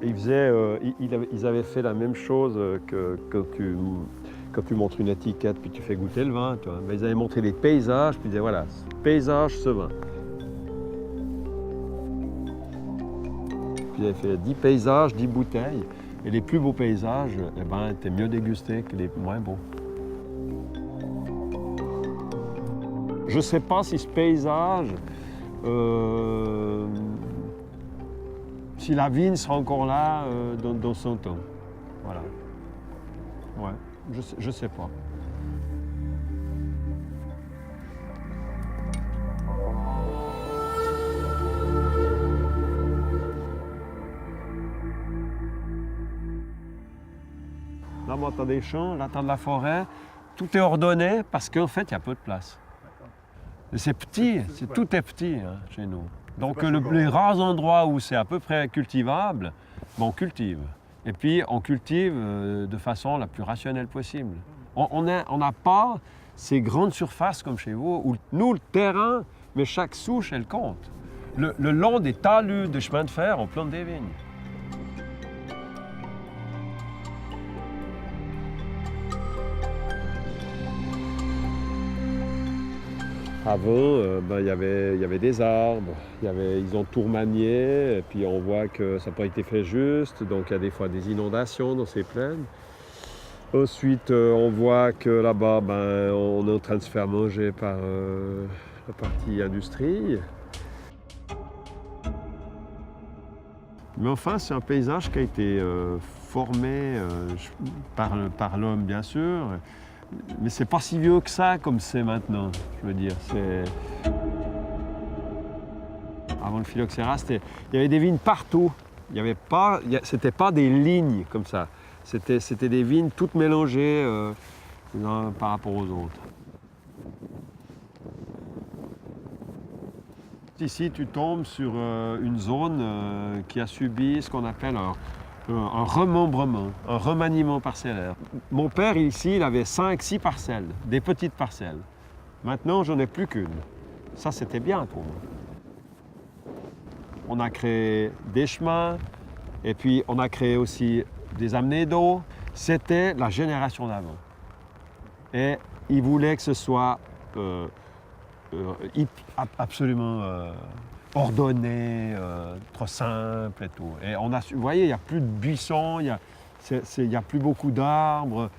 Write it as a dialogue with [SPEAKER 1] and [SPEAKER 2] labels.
[SPEAKER 1] Ils avaient fait la même chose que quand tu montres une étiquette puis tu fais goûter le vin. Tu vois. Mais ils avaient montré les paysages, puis ils disaient voilà, paysage, ce vin. Puis ils avaient fait 10 paysages, 10 bouteilles. Et les plus beaux paysages, eh ben, étaient mieux dégustés que les moins beaux. Je ne sais pas si ce paysage, si la vigne sera encore là dans 100 ans. Voilà. Ouais, je sais pas. Là, tu as des champs, là, tu as de la forêt. Tout est ordonné parce qu'en fait, il y a peu de place. Et c'est petit, tout est petit hein, chez nous. Donc les rares endroits où c'est à peu près cultivable, on cultive. Et puis on cultive de façon la plus rationnelle possible. On n'a pas ces grandes surfaces comme chez vous, où nous, le terrain, mais chaque souche, elle compte. Le long des talus de chemin de fer, on plante des vignes. Avant, il y avait des arbres, ils ont tout remanié, et puis on voit que ça n'a pas été fait juste, donc il y a des fois des inondations dans ces plaines. Ensuite, on voit que là-bas, on est en train de se faire manger par la partie industrie. Mais enfin, c'est un paysage qui a été formé par l'homme, bien sûr. Mais c'est pas si vieux que ça comme c'est maintenant, je veux dire. Avant le phylloxéra, il y avait des vignes partout. C'était pas des lignes comme ça. C'était des vignes toutes mélangées par rapport aux autres. Ici, tu tombes sur une zone qui a subi ce qu'on appelle un remembrement, un remaniement parcellaire. Mon père, ici, il avait 5-6 parcelles, des petites parcelles. Maintenant, j'en ai plus qu'une. Ça, c'était bien pour moi. On a créé des chemins, et puis on a créé aussi des amenées d'eau. C'était la génération d'avant. Et ils voulaient que ce soit absolument ordonné, trop simple et tout. Et vous voyez, il n'y a plus de buissons, il n'y a plus beaucoup d'arbres.